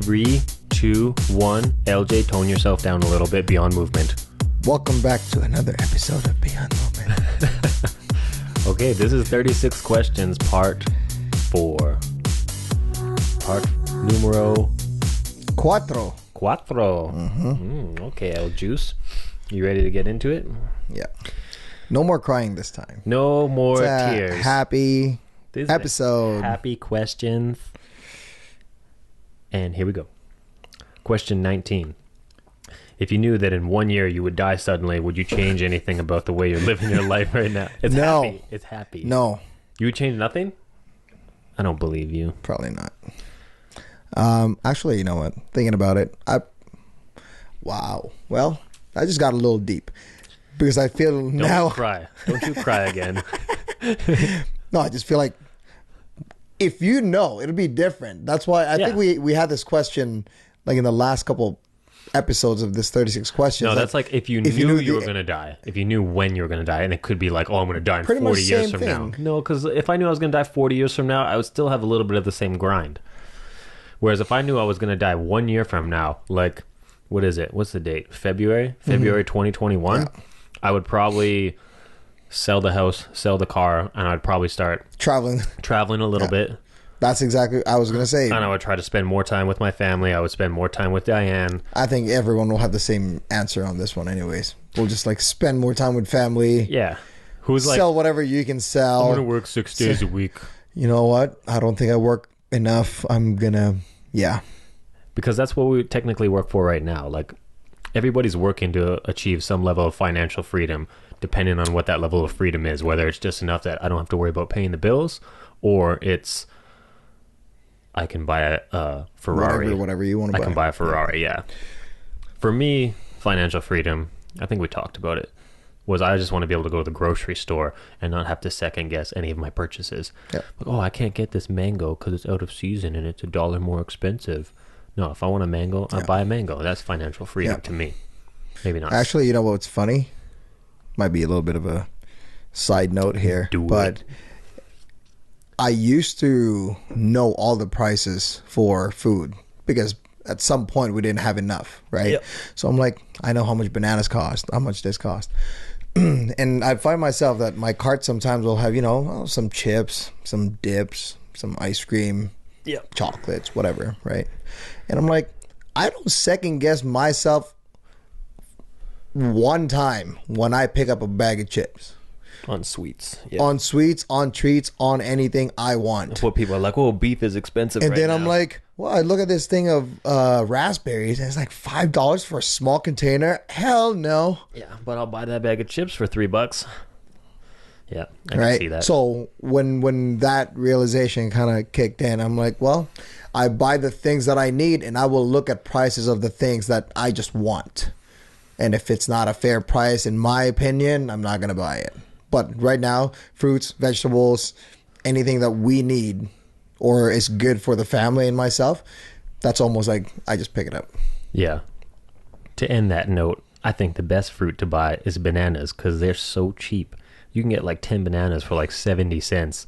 3, 2, 1. Eljay, tone yourself down a little bit. Beyond Movement. Welcome back to another episode of Beyond Movement. Okay, this is 36 questions, part 4. Part numero... Cuatro. Okay, El Juice. You ready to get into it? Yeah. No more crying this time. No more It's a tears. happy This is episode. Happy questions. And here we go. Question 19. If you knew that in 1 year you would die suddenly, would you change anything about the way you're living your life right now? It's No. happy. It's happy. No, You would change nothing? I don't believe you. probably not. Actually, you know what? Thinking about it, wow. Well, I just got a little deep because I feel Don't now. cry. Don't you cry again. No, I just feel like if you know, it'll be different. That's why I think we had this question like in the last couple episodes of this 36 questions. No, that's like if you knew you were going to die. If you knew when you were going to die, and it could be like, oh, I'm going to die in Pretty 40 much years same from now. thing. No, because if I knew I was going to die 40 years from now, I would still have a little bit of the same grind. Whereas if I knew I was going to die 1 year from now, like, what is it? What's the date? February 2021? Yeah. I would probably sell the house, sell the car, and I'd probably start traveling. traveling a little bit. That's exactly I was going to say. And I would try to spend more time with my family. I would spend more time with Diane. I think everyone will have the same answer on this one anyways. We'll just like spend more time with family. Yeah. Who's like, Sell whatever you can sell. I'm going to work 6 days a week. You know what? I don't think I work enough. I'm going to, yeah. Because that's what we technically work for right now. Like, everybody's working to achieve some level of financial freedom, depending on what that level of freedom is, whether it's just enough that I don't have to worry about paying the bills, or it's I can buy a Ferrari. Whatever you want to buy. I can buy a Ferrari, yeah. For me, financial freedom, I think we talked about it, was I just want to be able to go to the grocery store and not have to second guess any of my purchases. Yeah. Like, oh, I can't get this mango because it's out of season and it's $1 more expensive. No, if I want a mango, I'll buy a mango. That's financial freedom to me. Maybe not. Actually, you know what's funny? Might be a little bit of a side note here. But I used to know all the prices for food because at some point we didn't have enough, right? Yep. So I'm like, I know how much bananas cost, how much this cost. And I find myself that my cart sometimes will have, you know, some chips, some dips, some ice cream, chocolates, whatever, right? And I'm like, I don't second guess myself one time when I pick up a bag of chips. On sweets. On sweets, on treats, on anything I want. That's what people are like, oh, beef is expensive And right then now. I'm like, well, I look at this thing of raspberries and it's like $5 for a small container. Hell no. yeah, but I'll buy that bag of chips for $3. Yeah, I Right. can see that. So when that realization kind of kicked in, I'm like, well, I buy the things that I need and I will look at prices of the things that I just want. And if it's not a fair price, in my opinion, I'm not going to buy it. But right now, fruits, vegetables, anything that we need or is good for the family and myself, that's almost like I just pick it up. Yeah. To end that note, I think the best fruit to buy is bananas because they're so cheap. You can get like 10 bananas for like 70 cents.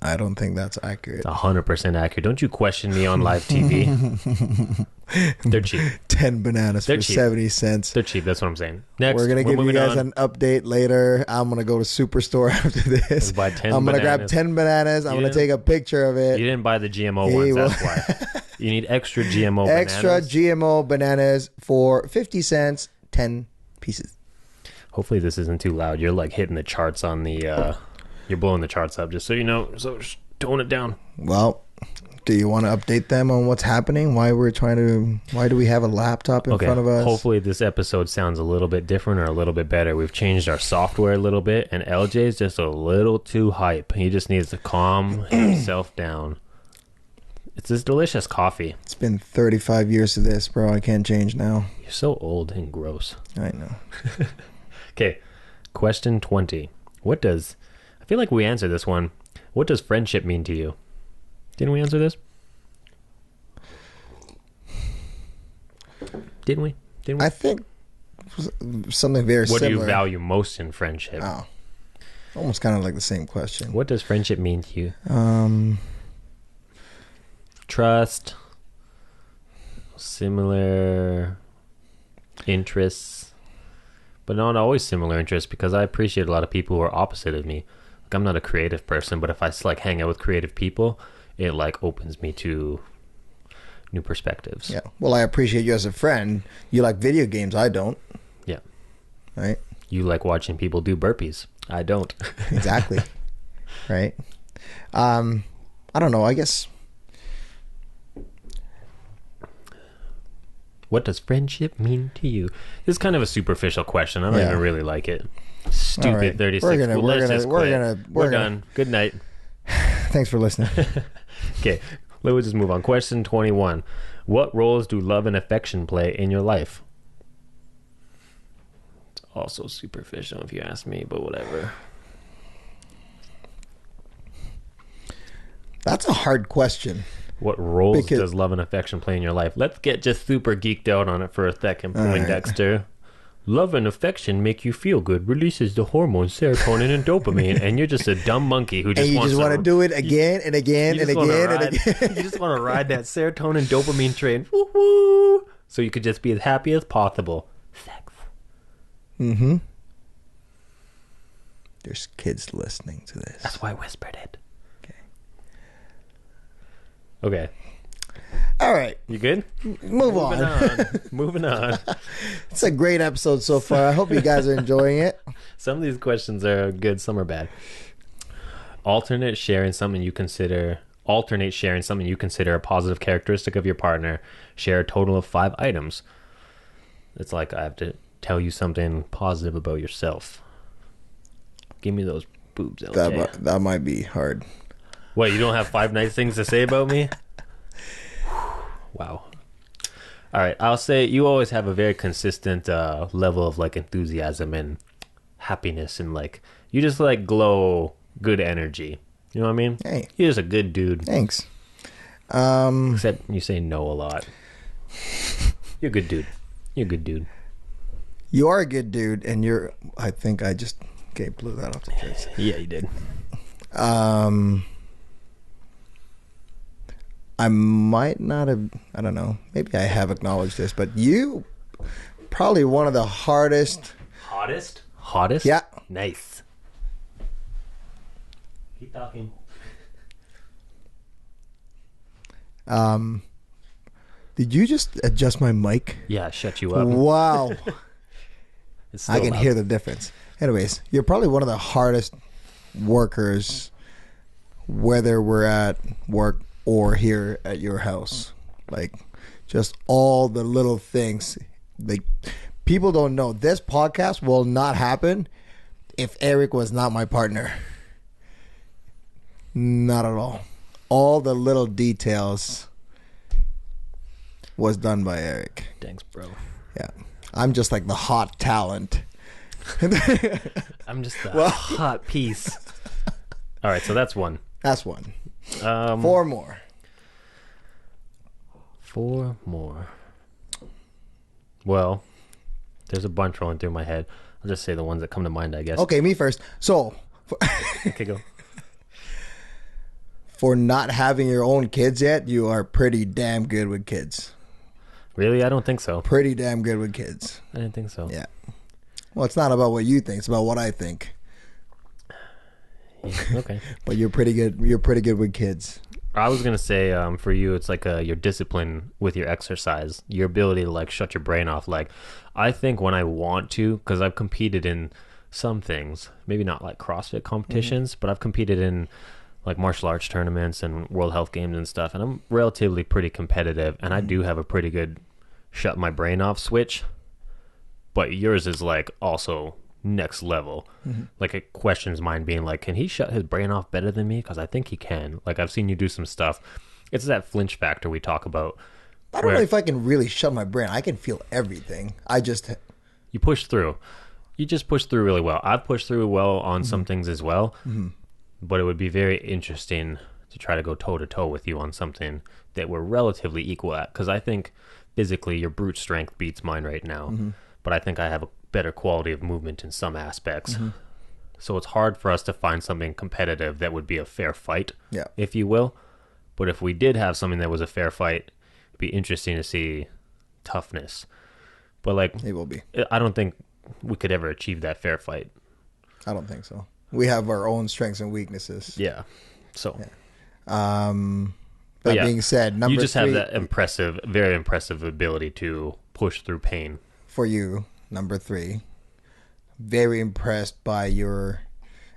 I don't think that's accurate. It's 100% accurate. Don't you question me on live TV. They're cheap. 10 bananas They're for cheap. 70 cents. They're cheap. That's what I'm saying. Next, We're going to give you moving guys on. an update later. I'm going to go to Superstore after this. Buy 10 I'm going to grab bananas. 10 bananas. I'm going to take a picture of it. You didn't buy the GMO He ones, will- that's why. You need extra GMO Extra bananas. GMO bananas for 50 cents, 10 pieces. Hopefully this isn't too loud. You're like hitting the charts on the... you're blowing the charts up, just so you know. So just tone it down. Well, do you want to update them on what's happening? Why do we have a laptop in front of us? Hopefully this episode sounds a little bit different or a little bit better. We've changed our software a little bit, and LJ's just a little too hype. He just needs to calm himself down. It's this delicious coffee. It's been 35 years to this, bro. I can't change now. You're so old and gross. I know. Okay, question 20. I feel like we answered this one. What does friendship mean to you? Didn't we answer this? Didn't we? I think something very What similar. do you value most in friendship? Oh, almost kind of like the same question. What does friendship mean to you? Trust, Similar interests, but not always similar interests, because I appreciate a lot of people who are opposite of me. Like, I'm not a creative person, but if I like hang out with creative people, it like opens me to new perspectives. Yeah. Well, I appreciate you as a friend. You like video games. I don't. Yeah. Right. You like watching people do burpees. I don't. Exactly. Right. I don't know. I guess. What does friendship mean to you? This is kind of a superficial question. I don't even really like it. Stupid. Right. 36. We're done. Good night. Thanks for listening. Okay, let's just move on. Question 21. What roles do love and affection play in your life? It's also superficial if you ask me, but whatever. That's a hard question. What roles does love and affection play in your life? Let's get just super geeked out on it for a second, Poindexter. Love and affection make you feel good, releases the hormones serotonin and dopamine, and you're just a dumb monkey who just wants to... want to do it again and again and again and again. You just want to ride that serotonin dopamine train, woo-hoo, so you could just be as happy as possible. Sex. Mm-hmm. There's kids listening to this. That's why I whispered it. Okay. All right. You good? Moving on. Moving on. It's a great episode so far. I hope you guys are enjoying it. Some of these questions are good, some are bad. Alternate sharing something you consider a positive characteristic of your partner. Share a total of 5 items. It's like I have to tell you something positive about yourself. Give me those boobs, Eljay. That might be hard. What, you don't have 5 nice things to say about me? Wow. All right, I'll say you always have a very consistent level of like enthusiasm and happiness, and like you just like glow good energy. You know what I mean? Hey, you're just a good dude. Thanks. Except you say no a lot. You're a good dude. You're a good dude. You are a good dude, and I think I just blew that off the face. Yeah, you did. I might not have, I don't know, maybe I have acknowledged this, but you probably one of the hardest. Hottest? Yeah. Nice. Keep talking. Did you just adjust my mic? Yeah, shut you up. Wow. I can loud. hear the difference. Anyways, you're probably one of the hardest workers, whether we're at work or here at your house. Like, just all the little things. Like, people don't know, this podcast will not happen if Eric was not my partner. Not at all. All the little details was done by Eric. Thanks, bro. Yeah. I'm just like the hot talent. I'm just the hot piece. All right, so that's one. That's one. 4 more. 4 more. Well, there's a bunch rolling through my head. I'll just say the ones that come to mind, I guess. Okay, me first. So, Okay, go. For not having your own kids yet, you are pretty damn good with kids. Really? I don't think so. Pretty damn good with kids. I didn't think so. Yeah. Well, it's not about what you think. It's about what I think. Yeah, okay. But you're pretty good. You're pretty good with kids. I was gonna say, for you, it's like your discipline with your exercise, your ability to like shut your brain off. Like, I think when I want to, because I've competed in some things, maybe not like CrossFit competitions, but I've competed in like martial arts tournaments and World Health Games and stuff, and I'm relatively pretty competitive, and I do have a pretty good shut my brain off switch. But yours is like also next level. Like, it questions mine, being like, can he shut his brain off better than me? Because I think he can. Like, I've seen you do some stuff. It's that flinch factor we talk about. I don't know if I can really shut my brain. I can feel everything. You push through. You just push through really well. I've pushed through well on some things as well. But it would be very interesting to try to go toe to toe with you on something that we're relatively equal at. Because I think physically your brute strength beats mine right now. But I think I have a better quality of movement in some aspects. So it's hard for us to find something competitive that would be a fair fight, if you will. But if we did have something that was a fair fight, be interesting to see toughness. But like, It will be. I don't think we could ever achieve that fair fight. I don't think so. We have our own strengths and weaknesses. Yeah. So That being said, number you just 3 have that impressive, very impressive ability to push through pain. for you. Number 3, very impressed by your,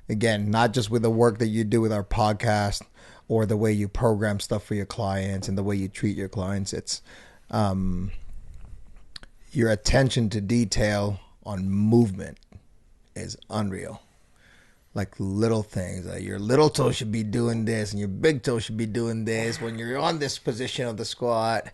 again, not just with the work that you do with our podcast or the way you program stuff for your clients and the way you treat your clients. It's your attention to detail on movement is unreal. Like little things, like your little toe should be doing this and your big toe should be doing this when you're on this position of the squat.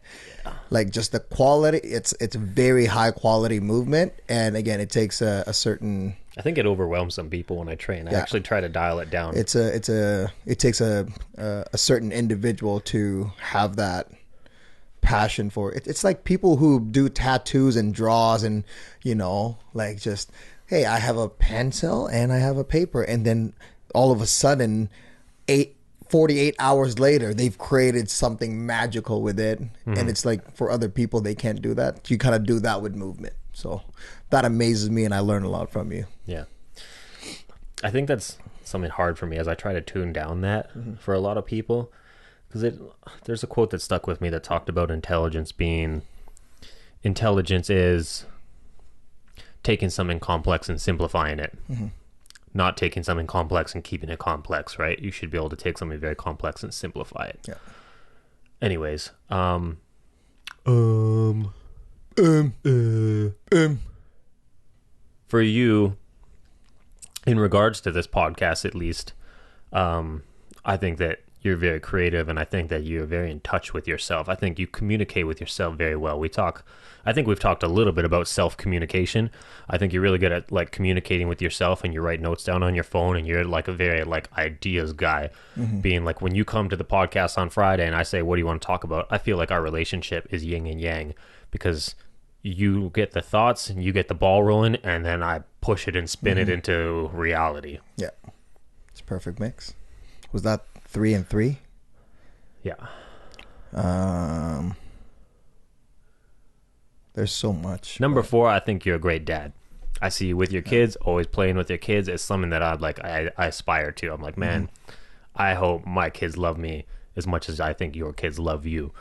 Like just the quality, it's very high quality movement. And again, it takes a certain, I think it overwhelms some people when I train. I actually try to dial it down. it takes a certain individual to have that passion for it. It's like people who do tattoos and draws and, you know, like just, hey, I have a pencil and I have a paper. And then all of a sudden, 48 hours later, they've created something magical with it. Mm-hmm. And it's like for other people, they can't do that. You kind of do that with movement. So that amazes me and I learn a lot from you. Yeah. I think that's something hard for me as I try to tune down that for a lot of people. Because there's a quote that stuck with me that talked about intelligence is taking something complex and simplifying it, not taking something complex and keeping it complex, right? You should be able to take something very complex and simplify it. Yeah. Anyways, for you, in regards to this podcast, at least, I think that you're very creative, and I think that you're very in touch with yourself. I think you communicate with yourself very well. I think we've talked a little bit about self-communication. I think you're really good at like communicating with yourself, and you write notes down on your phone, and you're like a very like ideas guy. Being like, when you come to the podcast on Friday and I say, what do you want to talk about? I feel like our relationship is yin and yang, because you get the thoughts and you get the ball rolling, and then I push it and spin it into reality. Yeah. It's a perfect mix. Was that 3 and 3? Yeah. There's so much. Number 4, I think you're a great dad. I see you with your kids, always playing with your kids. It's something that I aspire to. I'm like, man, I hope my kids love me as much as I think your kids love you.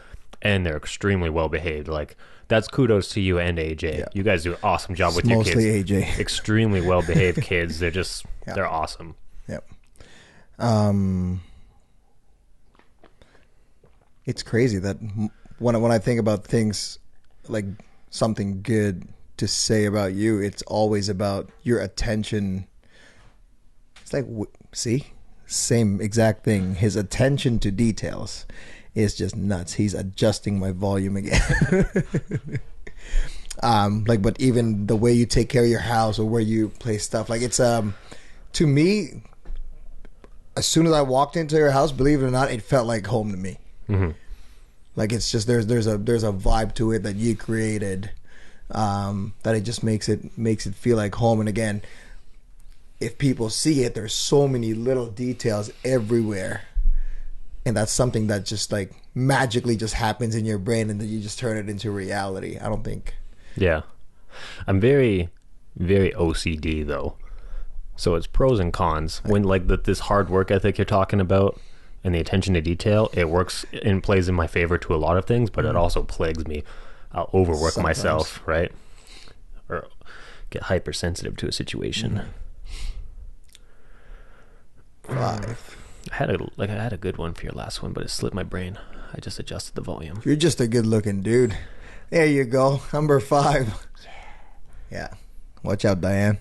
And they're extremely well behaved. Like, that's kudos to you and Eljay. Yeah. You guys do an awesome job with your kids. Mostly Eljay. Extremely well behaved kids. They're just they're awesome. Yep. It's crazy that when I think about things like something good to say about you, it's always about your attention. It's like, see, same exact thing. His attention to details is just nuts. He's adjusting my volume again. But even the way you take care of your house or where you place stuff, like it's to me, as soon as I walked into your house, believe it or not, it felt like home to me. Like it's just there's a vibe to it that you created, that it just makes it feel like home. And again, if people see it, there's so many little details everywhere, and that's something that just like magically just happens in your brain, and then you just turn it into reality. I don't think. Yeah, I'm very, very OCD though, so it's pros and cons. When like this hard work ethic you're talking about, and the attention to detail, it works and plays in my favor to a lot of things, but it also plagues me. I'll overwork myself, right? Or get hypersensitive to a situation. 5. I had a good one for your last one, but it slipped my brain. I just adjusted the volume. You're just a good looking dude. There you go. Number 5. Yeah. Watch out, Diane.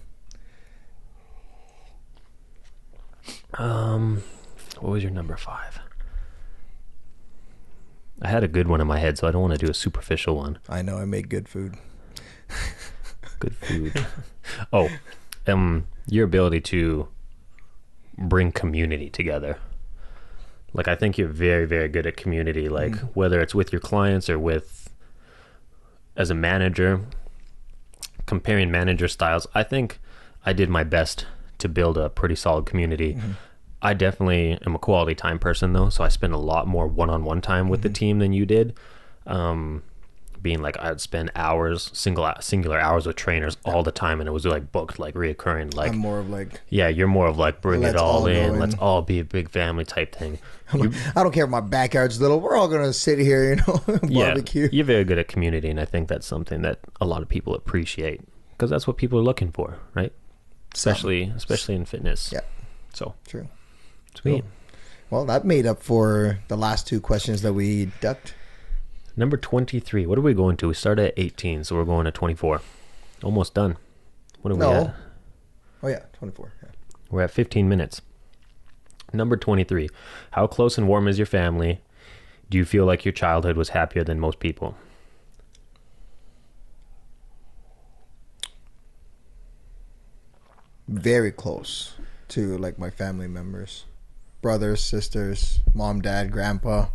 What was your number 5? I had a good one in my head, so I don't want to do a superficial one. I know I make good food. Good food. Your ability to bring community together. Like, I think you're very, very good at community, like whether it's with your clients or as a manager, comparing manager styles. I think I did my best to build a pretty solid community. I definitely am a quality time person though, so I spend a lot more one-on-one time with the team than you did. being like I'd spend hours, singular hours with trainers all the time, and it was like booked, like reoccurring. Like I'm more of like, yeah, you're more of like bring it let's all all go in, in. let's all be a big family type thing. I don't care if my backyard's little. We're all gonna sit here, you know, barbecue. Yeah, you're very good at community, and I think that's something that a lot of people appreciate because that's what people are looking for, right? Especially in fitness. Yeah, So true. sweet. Cool. Well, that made up for the last 2 questions that we ducked. Number 23. What are we going to? We started at 18, so we're going to 24. Almost done. What are we at? Oh yeah, 24. Yeah. We're at 15 minutes. Number 23. How close and warm is your family? Do you feel like your childhood was happier than most people? Very close to like my family members, brothers, sisters, mom, dad, grandpa.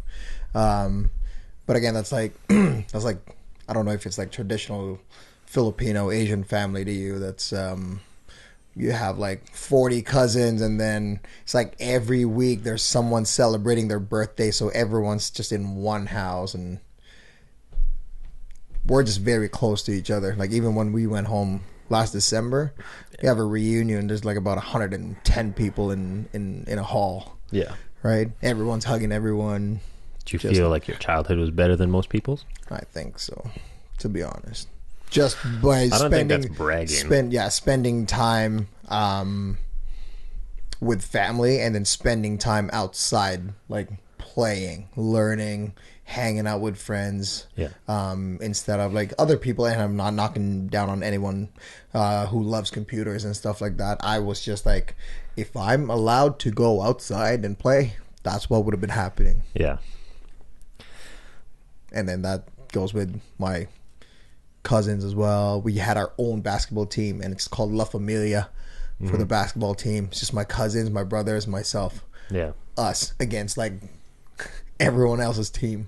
But again, that's like I don't know if it's like traditional Filipino Asian family to you. That's you have like 40 cousins, and then it's like every week there's someone celebrating their birthday, so everyone's just in one house, and we're just very close to each other. Like even when we went home last December, we have a reunion. There's like about 110 people in a hall. Yeah. Right? Everyone's hugging everyone. Do you feel like your childhood was better than most people's? I think so, to be honest. Just by I don't think that's bragging. Spending time with family, and then spending time outside, like playing, learning, hanging out with friends. Yeah. Instead of like other people, and I'm not knocking down on anyone who loves computers and stuff like that. I was just like, if I'm allowed to go outside and play, that's what would have been happening. Yeah. And then that goes with my cousins as well. We had our own basketball team, and it's called La Familia for the basketball team. It's just my cousins, my brothers, myself. Yeah. Us against like everyone else's team.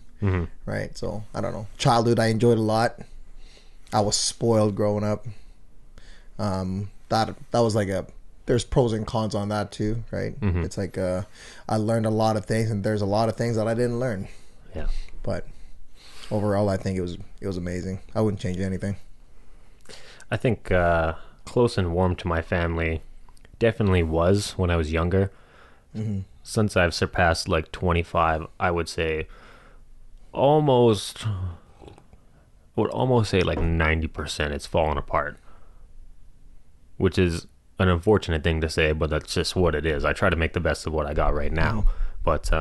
Right? So, I don't know. Childhood, I enjoyed a lot. I was spoiled growing up. That was like there's pros and cons on that too, right? It's like I learned a lot of things, and there's a lot of things that I didn't learn. Yeah. But overall, I think it was amazing. I wouldn't change anything. I think close and warm to my family definitely was when I was younger. Since I've surpassed like 25, I would say almost say like 90% it's fallen apart, which is an unfortunate thing to say, but that's just what it is. I try to make the best of what I got right now. But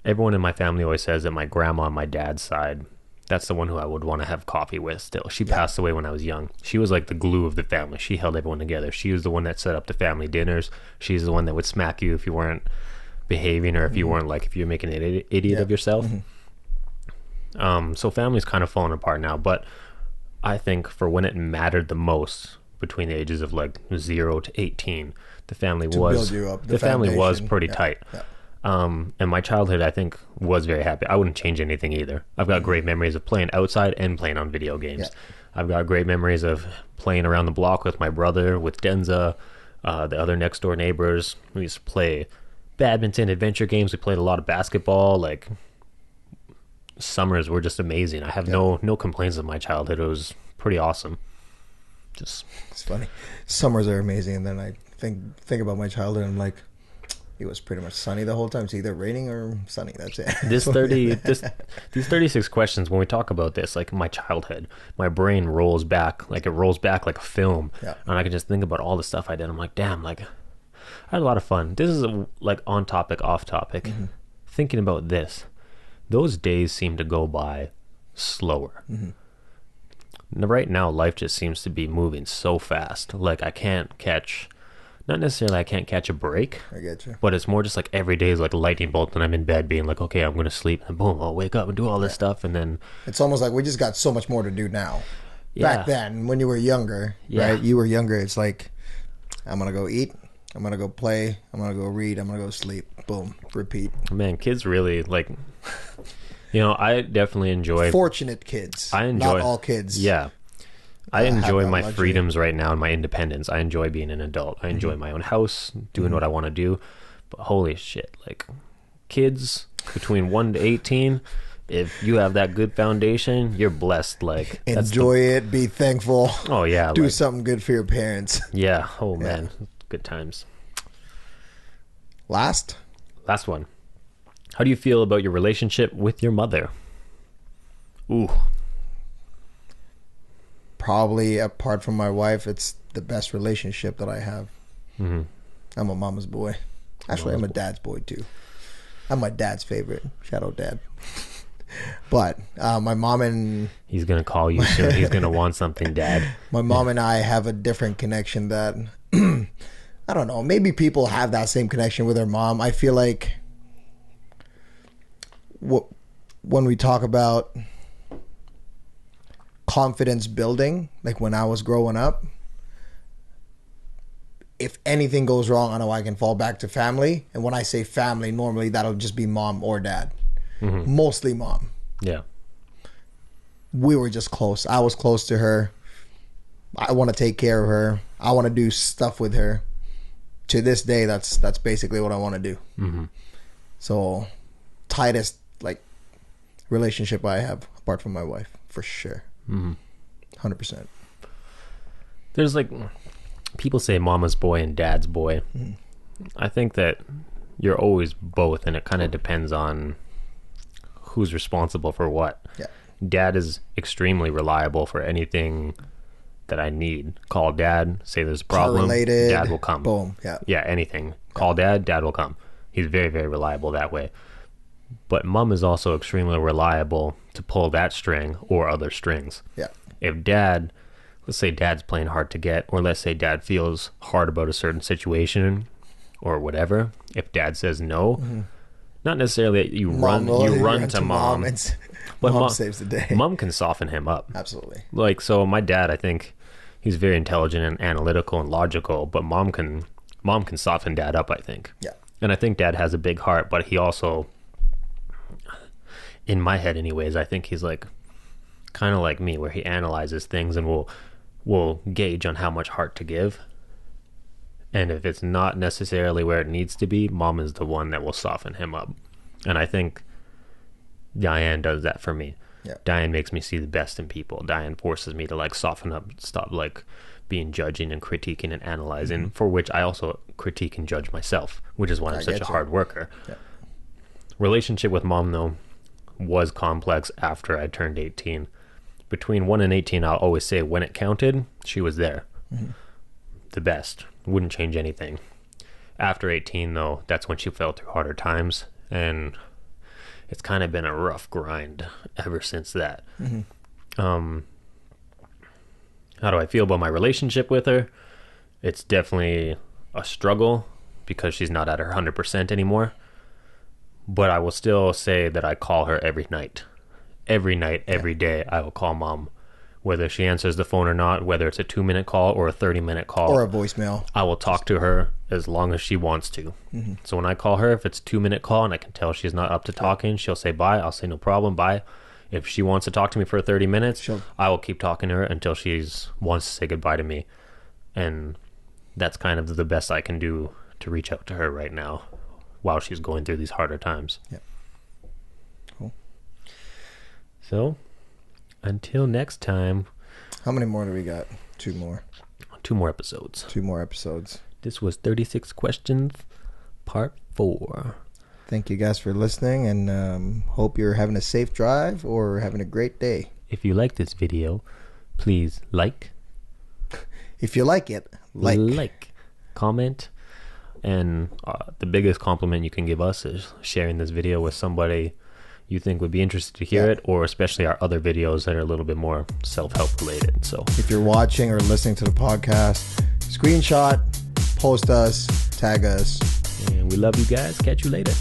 everyone in my family always says that my grandma on my dad's side, that's the one who I would want to have coffee with still. She passed away when I was young. She was like the glue of the family. She held everyone together. She was the one that set up the family dinners. She's the one that would smack you if you weren't behaving, or if you weren't like, if you're making an idiot of yourself. So family's kind of falling apart now, but I think for when it mattered the most, between the ages of like 0 to 18, the family was build you up, the family was foundation. pretty tight. And my childhood, I think, was very happy. I wouldn't change anything either. I've got great memories of playing outside and playing on video games. I've got great memories of playing around the block with my brother, with Denza, the other next door neighbors. We used to play badminton, adventure games. We played a lot of basketball. Like, summers were just amazing. I have no complaints of my childhood. It was pretty awesome. Just, it's funny. Summers are amazing, and then I think about my childhood, and I'm like, it was pretty much sunny the whole time. It's either raining or sunny. That's it. these 36 questions, when we talk about this, like my childhood, my brain rolls back like a film. And I can just think about all the stuff I did. I'm like, damn, like I had a lot of fun. This is like on topic, off topic. Thinking about this, those days seem to go by slower. Right now, life just seems to be moving so fast. Like I can't catch a break. I get you. But it's more just like every day is like a lightning bolt, and I'm in bed being like, okay, I'm going to sleep, and boom, I'll wake up and do all this stuff, and then it's almost like we just got so much more to do now. Back then, when you were younger, right? You were younger. It's like, I'm going to go eat. I'm going to go play. I'm going to go read. I'm going to go sleep. Boom. Repeat. Man, kids really like, I definitely enjoy fortunate kids. I enjoy not all kids. Yeah. I enjoy my freedoms right now and my independence. I enjoy being an adult. I enjoy my own house, doing what I want to do. But holy shit, like kids between 1 to 18, if you have that good foundation, you're blessed. Like, enjoy it, be thankful. Oh yeah, do something good for your parents. Yeah. Oh man, good times. Last one. How do you feel about your relationship with your mother? Ooh. Probably apart from my wife, it's the best relationship that I have. Mm-hmm. I'm a mama's boy. Actually, I'm a dad's boy too. I'm my dad's favorite. Shout out, Dad. But my mom and... He's going to call you soon. He's going to want something, Dad. My mom and I have a different connection that... I don't know. Maybe people have that same connection with their mom. I feel like when we talk about confidence building, like when I was growing up, if anything goes wrong, I know I can fall back to family. And when I say family, normally that'll just be mom or dad. Mm-hmm. Mostly mom. Yeah. We were just close. I was close to her. I want to take care of her. I want to do stuff with her. To this day, that's basically what I want to do. Mm-hmm. So, tightest relationship I have apart from my wife, for sure. 100%. There's people say mama's boy and dad's boy. Mm. I think that you're always both, and it kind of depends on who's responsible for what. Yeah. Dad is extremely reliable for anything that I need. Call dad, say there's a problem, related, dad will come. Boom. Yeah. Yeah, anything. Call dad will come. He's very, very reliable that way. But mom is also extremely reliable to pull that string or other strings. Yeah. If let's say dad's playing hard to get, or let's say dad feels hard about a certain situation or whatever, if dad says no, not necessarily that you run to mom, but mom saves the day. Mom can soften him up. Absolutely. So my dad, I think he's very intelligent and analytical and logical, but mom can soften dad up, I think. Yeah. And I think dad has a big heart, but he also, in my head anyways, I think he's kind of like me, where he analyzes things and will gauge on how much heart to give. And if it's not necessarily where it needs to be, mom is the one that will soften him up. And I think Diane does that for me. Yeah. Diane makes me see the best in people. Diane forces me to soften up, stop being judging and critiquing and analyzing, for which I also critique and judge myself, which is why I'm such a hard worker. Yeah. Relationship with mom, though, was complex after I turned 18. Between 1 and 18, I'll always say when it counted, she was there. Mm-hmm. The best. Wouldn't change anything. After 18, though, that's when she fell through harder times, and it's kind of been a rough grind ever since that. Mm-hmm. How do I feel about my relationship with her? It's definitely a struggle because she's not at her 100% anymore. But I will still say that I call her every night. Every night, every day, I will call mom. Whether she answers the phone or not, whether it's a 2-minute call or a 30-minute call. Or a voicemail. I will talk to her as long as she wants to. Mm-hmm. So when I call her, if it's a 2-minute call and I can tell she's not up to talking, she'll say bye. I'll say no problem, bye. If she wants to talk to me for 30 minutes, I will keep talking to her until she wants to say goodbye to me. And that's kind of the best I can do to reach out to her right now while she's going through these harder times. Yeah. Cool. So, until next time. How many more do we got? 2 more. 2 more episodes. 2 more episodes. This was 36 Questions, Part 4. Thank you guys for listening, and hope you're having a safe drive or having a great day. If you like this video, please like. If you like it, like. Comment. And the biggest compliment you can give us is sharing this video with somebody you think would be interested to hear it, or especially our other videos that are a little bit more self-help related. So if you're watching or listening to the podcast, screenshot, post us, tag us. And we love you guys. Catch you later.